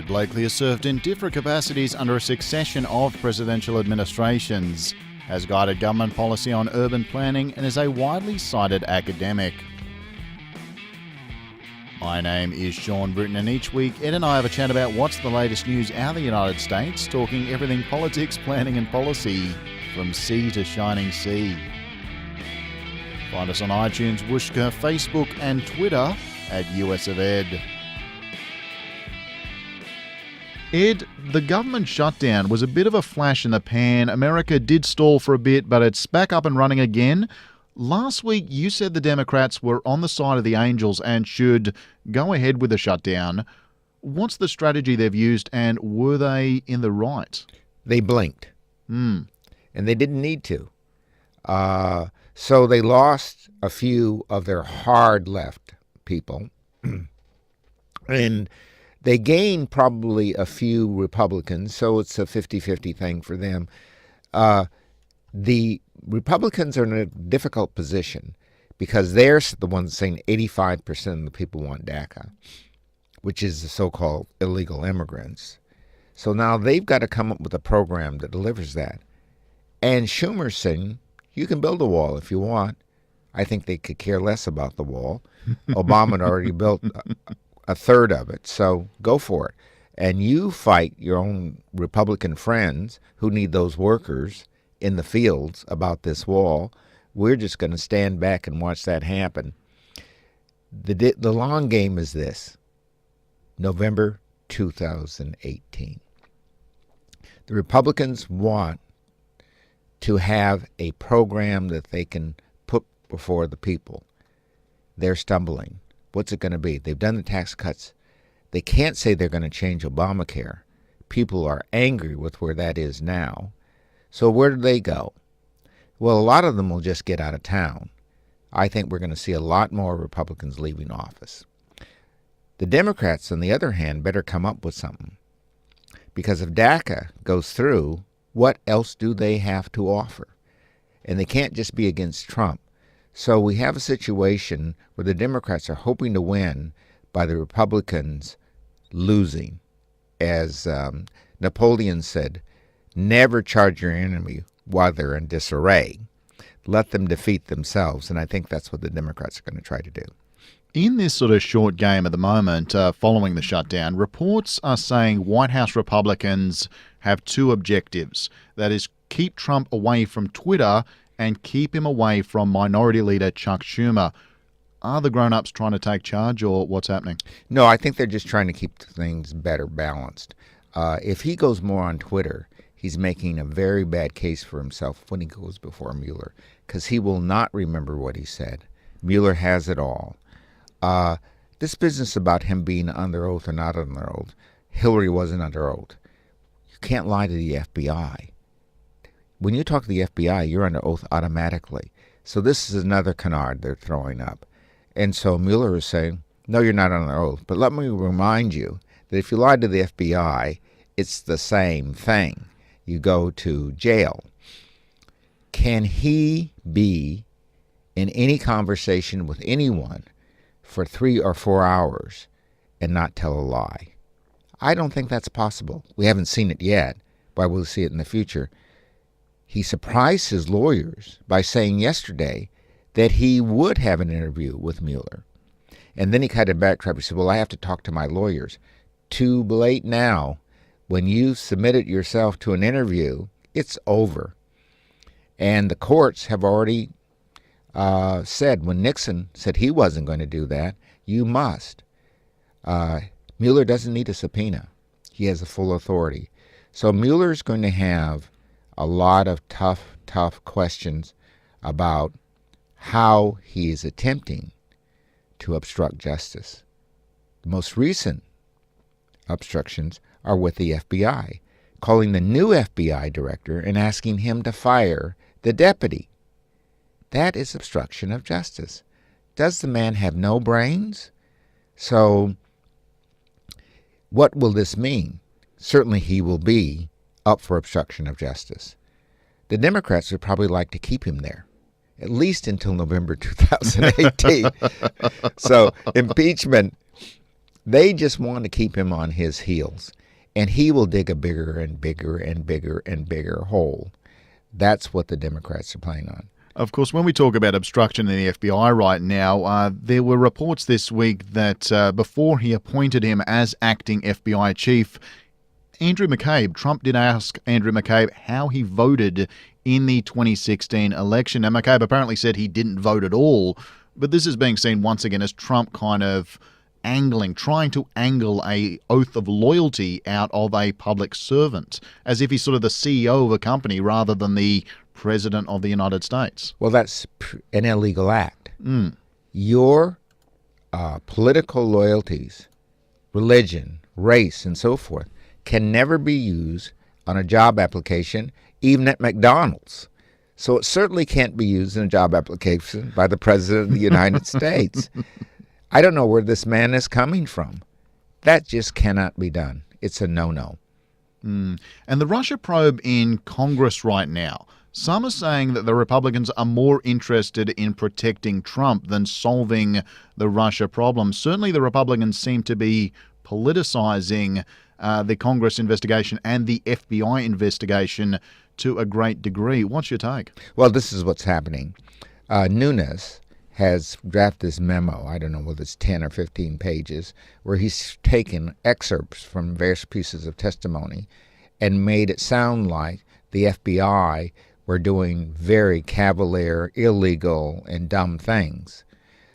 Blakely has served in different capacities under a succession of presidential administrations, has guided government policy on urban planning, and is a widely cited academic. My name is Sean Britton, and each week Ed and I have a chat about what's the latest news out of the United States, talking everything politics, planning and policy, from sea to shining sea. Find us on iTunes, Whooshka, Facebook and Twitter at US of Ed. Ed, the government shutdown was a bit of a flash in the pan. America did stall for a bit, but it's back up and running again. Last week, you said the Democrats were on the side of the angels and should go ahead with the shutdown. What's the strategy they've used, and were they in the right? They blinked. And they didn't need to. So they lost a few of their hard left people. And they gained probably a few Republicans, so it's a 50-50 thing for them. The Republicans are in a difficult position because they're the ones saying 85% of the people want DACA, which is the so-called illegal immigrants. So now they've got to come up with a program that delivers that. And Schumer's saying, you can build a wall if you want. I think they could care less about the wall. Obama had already built a third of it, so go for it. And you fight your own Republican friends who need those workers in the fields about this wall. We're just going to stand back and watch that happen. The long game is this: November 2018. The Republicans want to have a program that they can put before the people. They're stumbling. What's it going to be? They've done the tax cuts. They can't say they're going to change Obamacare. People are angry with where that is now. So where do they go? Well, a lot of them will just get out of town. I think we're going to see a lot more Republicans leaving office. The Democrats, on the other hand, better come up with something. Because if DACA goes through, what else do they have to offer? And they can't just be against Trump. So we have a situation where the Democrats are hoping to win by the Republicans losing. As Napoleon said, never charge your enemy while they're in disarray. Let them defeat themselves. And I think that's what the Democrats are going to try to do. In this sort of short game at the moment, following the shutdown, reports are saying White House Republicans have two objectives. That is, keep Trump away from Twitter and keep him away from Minority Leader Chuck Schumer. Are the grown-ups trying to take charge, or what's happening? No, I think they're just trying to keep things better balanced. If he goes more on Twitter, he's making a very bad case for himself when he goes before Mueller, because he will not remember what he said. Mueller has it all. This business about him being under oath or not under oath, Hillary wasn't under oath. You can't lie to the FBI. When you talk to the FBI, you're under oath automatically. So this is another canard they're throwing up. And so Mueller is saying, no, you're not under oath. But let me remind you that if you lied to the FBI, it's the same thing. You go to jail. Can he be in any conversation with anyone for 3 or 4 hours and not tell a lie? I don't think that's possible. We haven't seen it yet, but we'll see it in the future. He surprised his lawyers by saying yesterday that he would have an interview with Mueller. And then he kind of backtracked. He said, well, I have to talk to my lawyers. Too late now. When you submitted yourself to an interview, it's over. And the courts have already said, when Nixon said he wasn't going to do that, you must. Mueller doesn't need a subpoena. He has the full authority. So Mueller's going to have a lot of tough questions about how he is attempting to obstruct justice. The most recent obstructions are with the FBI, calling the new FBI director and asking him to fire the deputy. That is obstruction of justice. Does the man have no brains? So what will this mean? Certainly he will be up for obstruction of justice. The Democrats would probably like to keep him there, at least until November 2018. So impeachment They just want to keep him on his heels, and he will dig a bigger and bigger and bigger and bigger hole. That's what the Democrats are playing on. Of course, when we talk about obstruction in the FBI right now, there were reports this week that before he appointed him as acting FBI chief, Andrew McCabe, Trump did ask Andrew McCabe how he voted in the 2016 election. Now, McCabe apparently said he didn't vote at all, but this is being seen once again as Trump kind of trying to angle a oath of loyalty out of a public servant, as if he's sort of the CEO of a company rather than the President of the United States. Well, that's an illegal act. Your political loyalties, religion, race, and so forth can never be used on a job application, even at McDonald's. So it certainly can't be used in a job application by the President of the United States. I don't know where this man is coming from. That just cannot be done. It's a no-no. And the Russia probe in Congress right now, some are saying that the Republicans are more interested in protecting Trump than solving the Russia problem. Certainly the Republicans seem to be politicizing the Congress investigation and the FBI investigation to a great degree. What's your take? Well, this is what's happening. Nunes has drafted this memo, I don't know whether it's 10 or 15 pages, where he's taken excerpts from various pieces of testimony and made it sound like the FBI were doing very cavalier, illegal, and dumb things.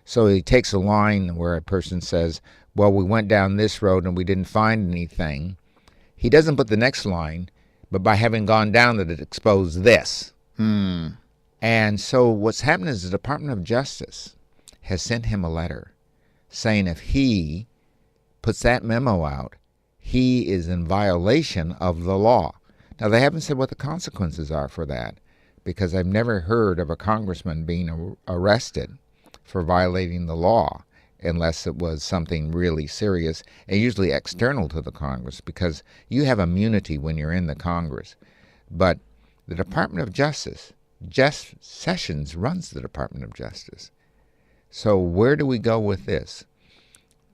So he takes a line where a person says, well, we went down this road and we didn't find anything. He doesn't put the next line, but by having gone down that it exposed this. And so what's happened is the Department of Justice has sent him a letter saying if he puts that memo out, he is in violation of the law. Now, they haven't said what the consequences are for that, because I've never heard of a congressman being arrested for violating the law unless it was something really serious and usually external to the Congress, because you have immunity when you're in the Congress. But the Department of Justice, Jeff Sessions runs the Department of Justice. So where do we go with this?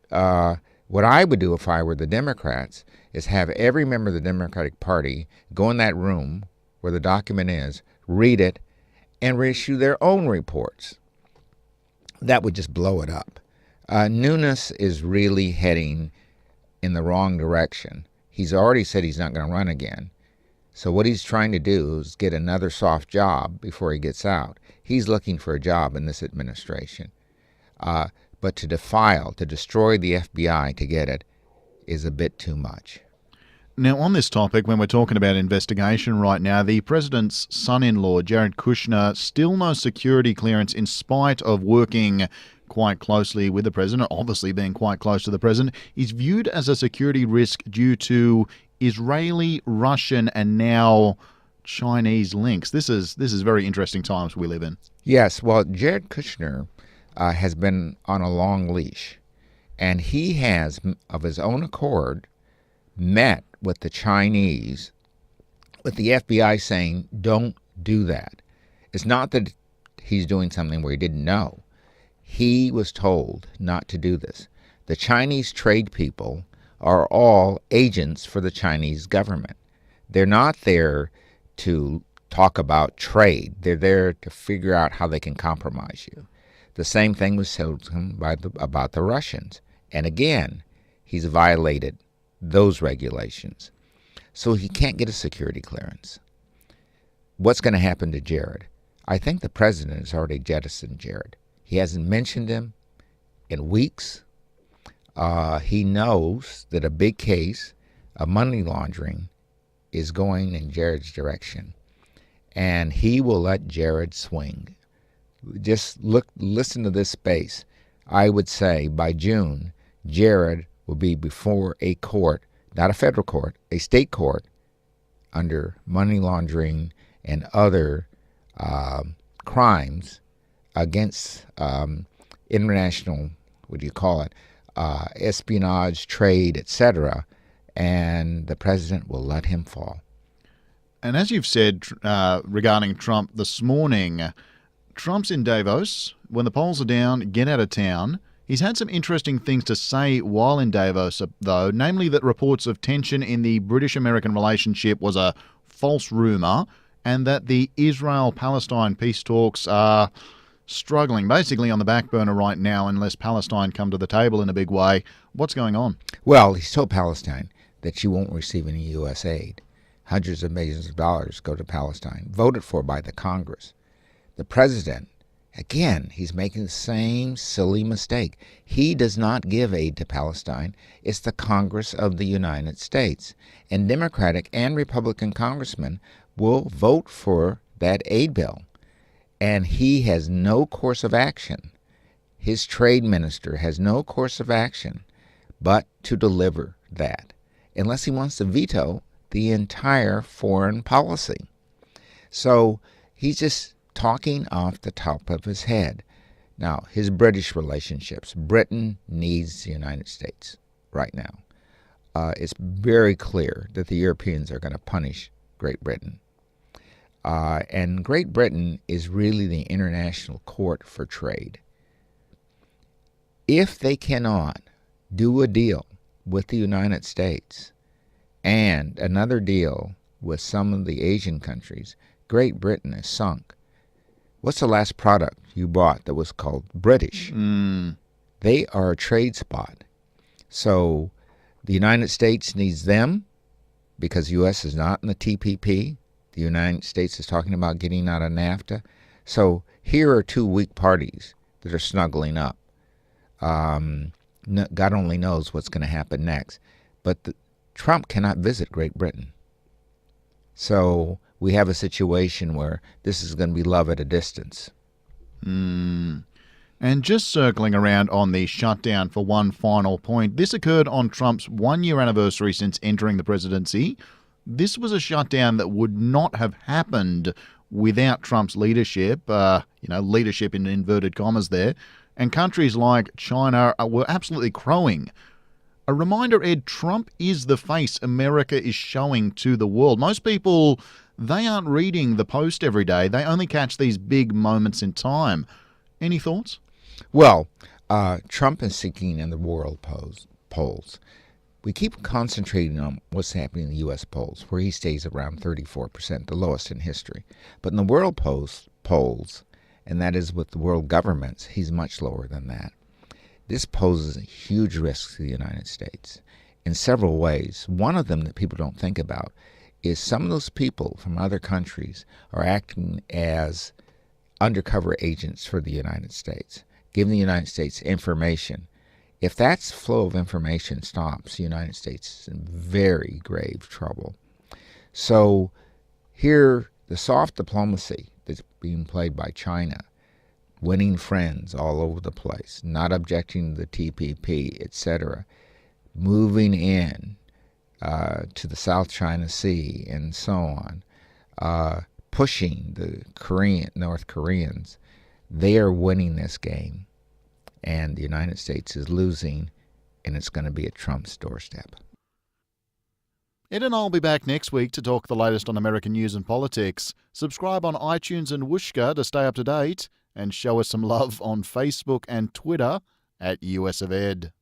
What I would do if I were the Democrats is have every member of the Democratic Party go in that room where the document is, read it, and reissue their own reports. That would just blow it up. Nunes is really heading in the wrong direction. He's already said he's not going to run again. So what he's trying to do is get another soft job before he gets out. He's looking for a job in this administration. But to destroy the FBI to get it is a bit too much. Now, on this topic, when we're talking about investigation right now, the president's son-in-law, Jared Kushner, still no security clearance in spite of working quite closely with the president, obviously being quite close to the president. He's viewed as a security risk due to Israeli, Russian, and now Chinese links. This is very interesting times we live in. Yes, well, Jared Kushner has been on a long leash, and he has, of his own accord, met with the Chinese, with the FBI saying, don't do that. It's not that he's doing something where he didn't know. He was told not to do this. The Chinese trade people are all agents for the Chinese government. They're not there to talk about trade. They're there to figure out how they can compromise you. The same thing was told to him about the Russians. And again, he's violated those regulations. So he can't get a security clearance. What's going to happen to Jared? I think the president has already jettisoned Jared. He hasn't mentioned him in weeks. He knows that a big case of money laundering is going in Jared's direction. And he will let Jared swing. Just listen to this space. I would say by June, Jared will be before a court, not a federal court, a state court, under money laundering and other crimes against international, espionage, trade, etc., and the president will let him fall. And as you've said regarding Trump this morning, Trump's in Davos. When the polls are down, get out of town. He's had some interesting things to say while in Davos, though, namely that reports of tension in the British-American relationship was a false rumour, and that the Israel-Palestine peace talks are struggling, basically on the back burner right now, unless Palestine come to the table in a big way. What's going on? Well, he's told Palestine that she won't receive any U.S. aid. Hundreds of millions of dollars go to Palestine, voted for by the Congress. The president, again, he's making the same silly mistake. He does not give aid to Palestine. It's the Congress of the United States. And Democratic and Republican congressmen will vote for that aid bill. And he has no course of action. His trade minister has no course of action but to deliver that, unless he wants to veto the entire foreign policy. So he's just talking off the top of his head. Now, his British relationships. Britain needs the United States right now. It's very clear that the Europeans are going to punish Great Britain. And Great Britain is really the international court for trade. If they cannot do a deal with the United States and another deal with some of the Asian countries, Great Britain is sunk. What's the last product you bought that was called British? They are a trade spot. So the United States needs them because the U.S. is not in the TPP. The United States is talking about getting out of NAFTA. So here are two weak parties that are snuggling up. God only knows what's going to happen next. But Trump cannot visit Great Britain. So we have a situation where this is going to be love at a distance. And just circling around on the shutdown for one final point, this occurred on Trump's one-year anniversary since entering the presidency. This was a shutdown that would not have happened without Trump's leadership, leadership in inverted commas there, and countries like China were absolutely crowing. A reminder, Ed, Trump is the face America is showing to the world. Most people, they aren't reading the Post every day. They only catch these big moments in time. Any thoughts? Well, Trump is sinking in the world polls. We keep concentrating on what's happening in the U.S. polls, where he stays around 34%, the lowest in history. But in the world polls, and that is with the world governments, he's much lower than that. This poses a huge risk to the United States in several ways. One of them that people don't think about is some of those people from other countries are acting as undercover agents for the United States, giving the United States information. If that flow of information stops, the United States is in very grave trouble. So here, the soft diplomacy that's being played by China, winning friends all over the place, not objecting to the TPP, etc., moving in to the South China Sea and so on, pushing the North Koreans, they are winning this game. And the United States is losing, and it's going to be at Trump's doorstep. Ed and I'll be back next week to talk the latest on American news and politics. Subscribe on iTunes and Whooshkaa to stay up to date, and show us some love on Facebook and Twitter at US of Ed.